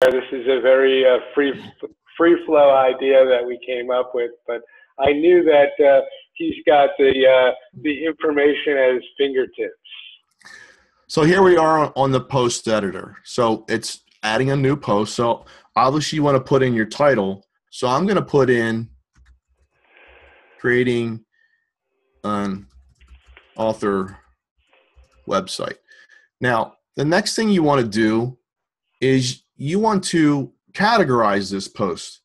This is a very free flow idea that we came up with, but I knew that he's got the information at his fingertips. So here we are on the post editor. So it's adding a new post. So obviously you want to put in your title. So I'm going to put in creating an author website. Now, the next thing you want to do is you want to categorize this post,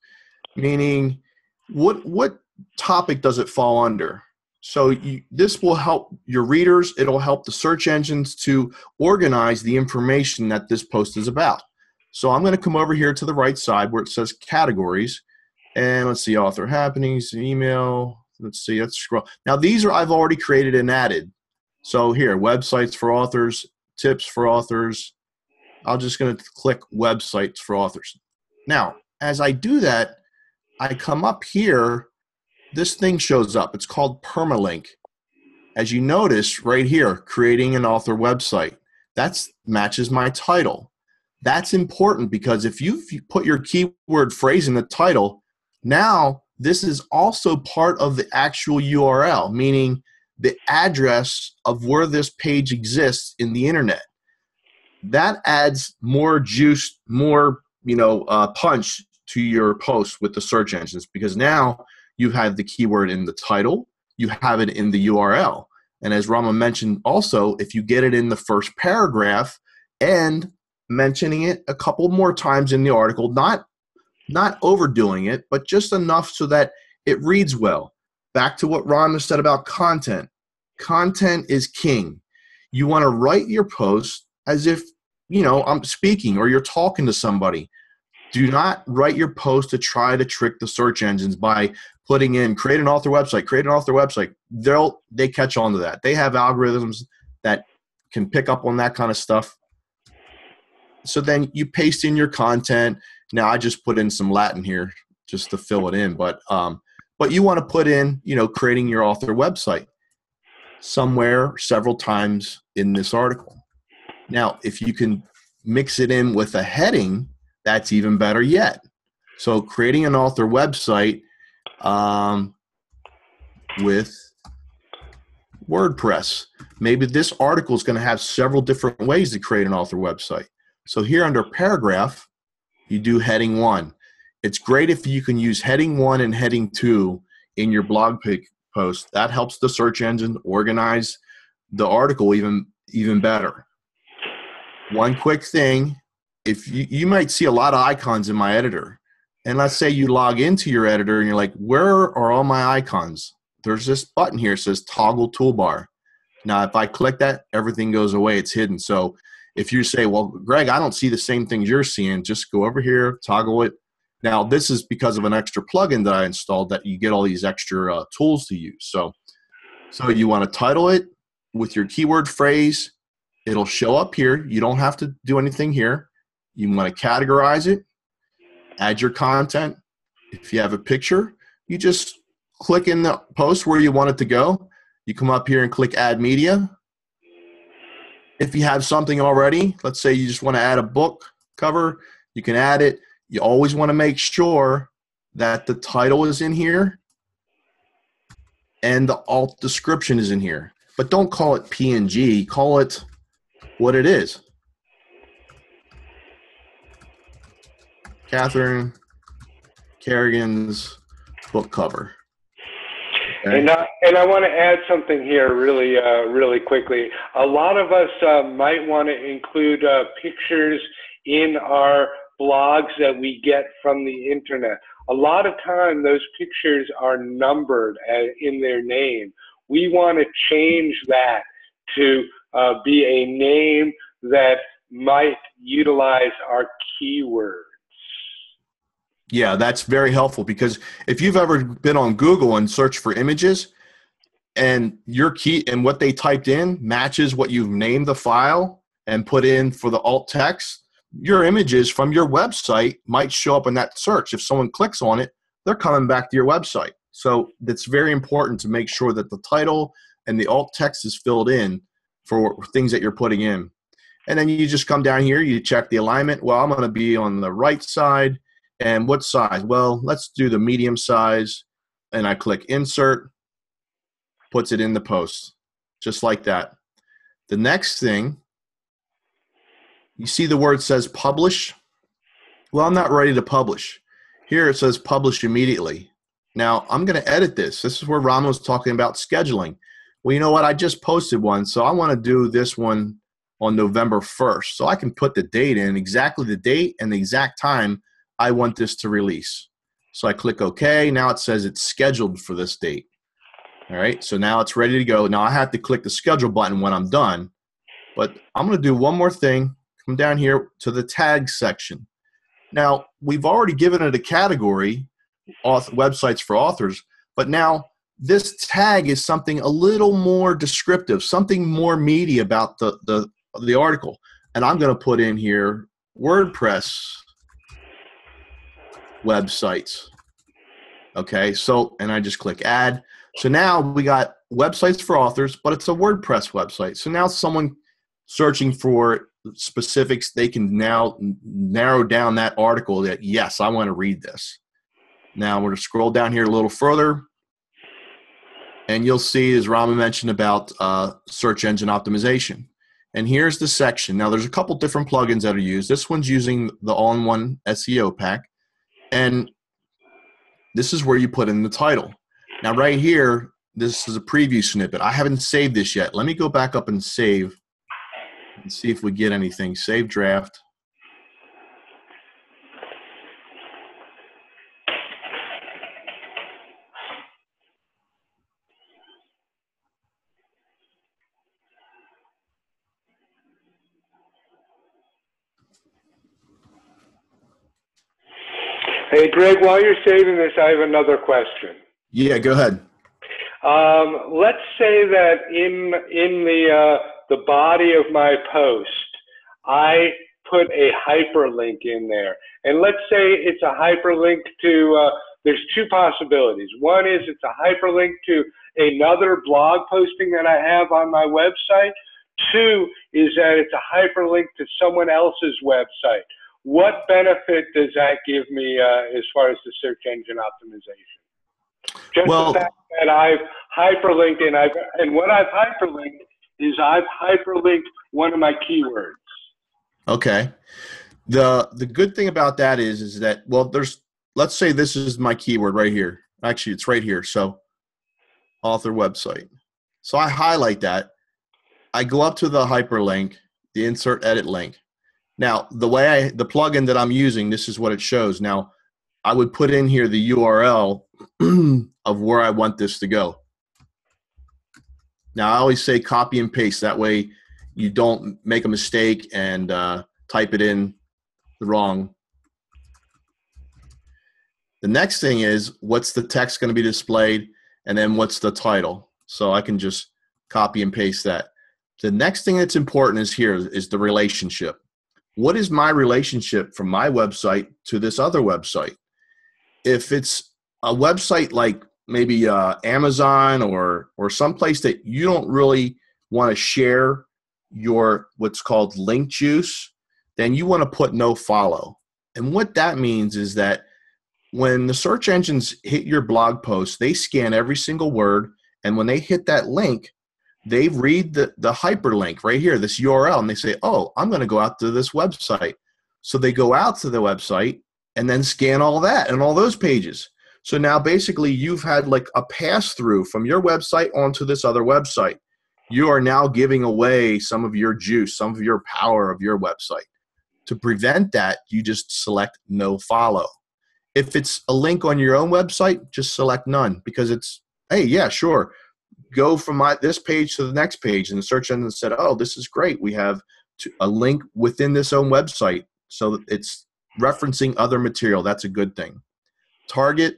meaning what topic does it fall under? So this will help your readers. It'll help the search engines to organize the information that this post is about. So I'm going to come over here to the right side where it says categories, and let's see, author happenings, email. Let's see, let's scroll. Now these are I've already created and added. So here, websites for authors, tips for authors. I'm just going to click websites for authors. Now, as I do that, I come up here. This thing shows up. It's called permalink. As you notice right here, creating an author website. That matches my title. That's important because if you put your keyword phrase in the title, now this is also part of the actual URL, meaning the address of where this page exists in the internet. That adds more juice, more punch to your post with the search engines, because now you have the keyword in the title, you have it in the URL. And as Rama mentioned also, if you get it in the first paragraph and mentioning it a couple more times in the article, not overdoing it, but just enough so that it reads well. Back to what Rama said about content. Content is king. You want to write your post as if, I'm speaking or you're talking to somebody. Do not write your post to try to trick the search engines by putting in create an author website, create an author website. They catch on to that. They have algorithms that can pick up on that kind of stuff. So then you paste in your content. Now I just put in some Latin here just to fill it in, but you want to put in, creating your author website somewhere several times in this article. Now, if you can mix it in with a heading, that's even better yet. So creating an author website with WordPress. Maybe this article is going to have several different ways to create an author website. So here under paragraph, you do heading 1. It's great if you can use heading 1 and heading 2 in your blog post. That helps the search engine organize the article even better. One quick thing, if you might see a lot of icons in my editor, and let's say you log into your editor and you're like, where are all my icons? There's this button here that says toggle toolbar. Now, if I click that, everything goes away. It's hidden. So if you say, well, Greg, I don't see the same things you're seeing, just go over here, toggle it. Now, this is because of an extra plugin that I installed that you get all these extra tools to use. So you want to title it with your keyword phrase. It'll show up here. You don't have to do anything here. You want to categorize it, add your content. If you have a picture, you just click in the post where you want it to go. You come up here and click Add Media. If you have something already, let's say you just want to add a book cover, you can add it. You always want to make sure that the title is in here and the alt description is in here. But don't call it PNG. Call it what it is. Catherine Kerrigan's book cover. Okay. And I want to add something here really quickly. A lot of us might want to include pictures in our blogs that we get from the internet. A lot of time those pictures are numbered in their name. We want to change that to be a name that might utilize our keywords. Yeah, that's very helpful, because if you've ever been on Google and searched for images and your key and what they typed in matches what you've named the file and put in for the alt text, your images from your website might show up in that search. If someone clicks on it, they're coming back to your website. So it's very important to make sure that the title and the alt text is filled in for things that you're putting in. And then you just come down here, you check the alignment. Well, I'm going to be on the right side. And what size? Well, let's do the medium size. And I click insert, puts it in the post, just like that. The next thing, you see the word says publish. Well, I'm not ready to publish. Here it says publish immediately. Now, I'm going to edit this. This is where Rama was talking about scheduling. Well, you know what? I just posted one, so I want to do this one on November 1st. So I can put the date in, exactly the date and the exact time I want this to release. So I click OK. Now it says it's scheduled for this date. All right, so now it's ready to go. Now I have to click the schedule button when I'm done. But I'm going to do one more thing. Come down here to the tag section. Now, we've already given it a category, websites for authors, but now this tag is something a little more descriptive, something more meaty about the article. And I'm going to put in here WordPress websites. Okay, so, and I just click add. So now we got websites for authors, but it's a WordPress website. So now someone searching for specifics, they can now narrow down that article that, yes, I want to read this. Now we're going to scroll down here a little further, and you'll see, as Rama mentioned, about search engine optimization. And here's the section. Now there's a couple different plugins that are used. This one's using the all-in-one SEO pack, and this is where you put in the title. Now right here, this is a preview snippet. I haven't saved this yet. Let me go back up and save and see if we get anything. Save draft. Hey, Greg, while you're saving this, I have another question. Yeah, go ahead. Let's say that in the body of my post, I put a hyperlink in there. And let's say it's a hyperlink to, there's two possibilities. One is it's a hyperlink to another blog posting that I have on my website. Two is that it's a hyperlink to someone else's website. What benefit does that give me as far as the search engine optimization? Just the fact that I've hyperlinked, and what I've hyperlinked is I've hyperlinked one of my keywords. Okay. The good thing about that is that, well, there's, let's say this is my keyword right here. Actually, it's right here. So author website. So I highlight that. I go up to the hyperlink, the insert edit link. Now, the plugin that I'm using, this is what it shows. Now, I would put in here the URL of where I want this to go. Now, I always say copy and paste. That way you don't make a mistake and type it in the wrong. The next thing is, what's the text going to be displayed, and then what's the title. So I can just copy and paste that. The next thing that's important is here is the relationship. What is my relationship from my website to this other website? If it's a website like maybe Amazon or someplace that you don't really want to share your what's called link juice, then you want to put no follow. And what that means is that when the search engines hit your blog post, they scan every single word, and when they hit that link, they read the hyperlink right here, this URL, and they say, oh, I'm going to go out to this website. So they go out to the website and then scan all that and all those pages. So now basically you've had like a pass-through from your website onto this other website. You are now giving away some of your juice, some of your power of your website. To prevent that, you just select no follow. If it's a link on your own website, just select none, because it's, hey, yeah, sure. Go from this page to the next page, and the search engine said, oh, this is great. We have a link within this own website. So it's referencing other material. That's a good thing. Target,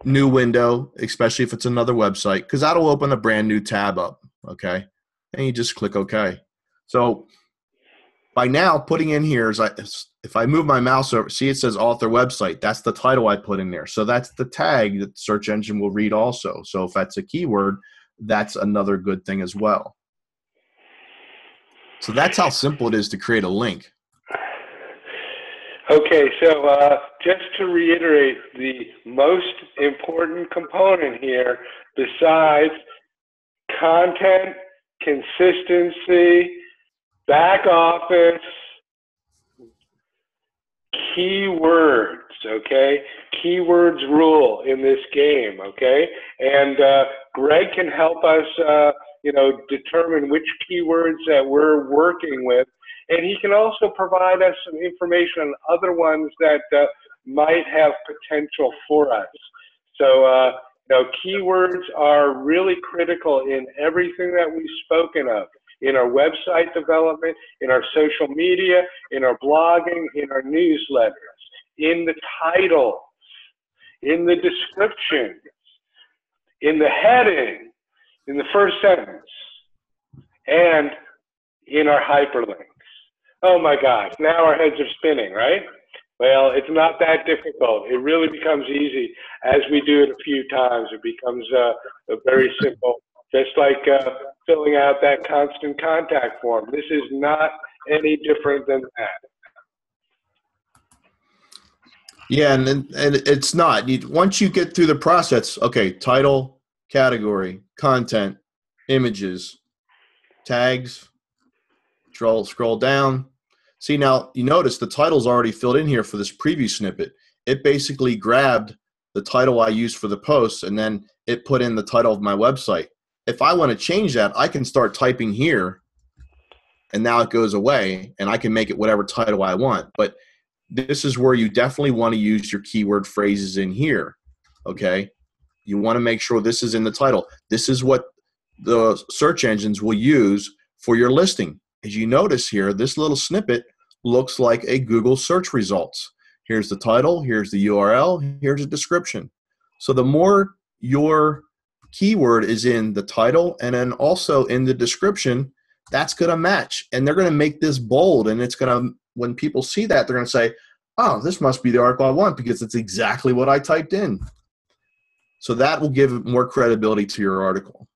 new window, especially if it's another website, because that'll open a brand new tab up, okay? And you just click OK. So by now, putting in here, if I move my mouse over, see it says author website. That's the title I put in there. So that's the tag that the search engine will read also. So if that's a keyword, that's another good thing as well. So that's how simple it is to create a link. Okay, so just to reiterate, the most important component here, besides content, consistency, back office, keywords, okay? Keywords rule in this game, okay? And Greg can help us, determine which keywords that we're working with. And he can also provide us some information on other ones that might have potential for us. So, keywords are really critical in everything that we've spoken of, in our website development, in our social media, in our blogging, in our newsletters, in the titles, in the description, in the heading, in the first sentence, and in our hyperlinks. Oh my gosh, now our heads are spinning, right? Well, it's not that difficult. It really becomes easy as we do it a few times. It becomes very simple, just like filling out that constant contact form. This is not any different than that. Yeah, and it's not. Once you get through the process, okay, title, category, content, images, tags, scroll down. See, now you notice the title's already filled in here for this preview snippet. It basically grabbed the title I used for the post, and then it put in the title of my website. If I want to change that, I can start typing here, and now it goes away, and I can make it whatever title I want. But this is where you definitely want to use your keyword phrases in here, okay? You want to make sure this is in the title. This is what the search engines will use for your listing. As you notice here, this little snippet looks like a Google search results. Here's the title, here's the URL, here's a description. So the more your keyword is in the title and then also in the description, that's going to match. And they're going to make this bold, and it's going to, when people see that, they're going to say, oh, this must be the article I want because it's exactly what I typed in. So that will give more credibility to your article.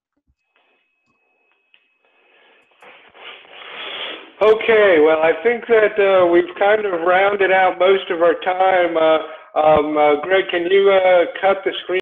Okay, well, I think that we've kind of rounded out most of our time. Greg, can you cut the screen?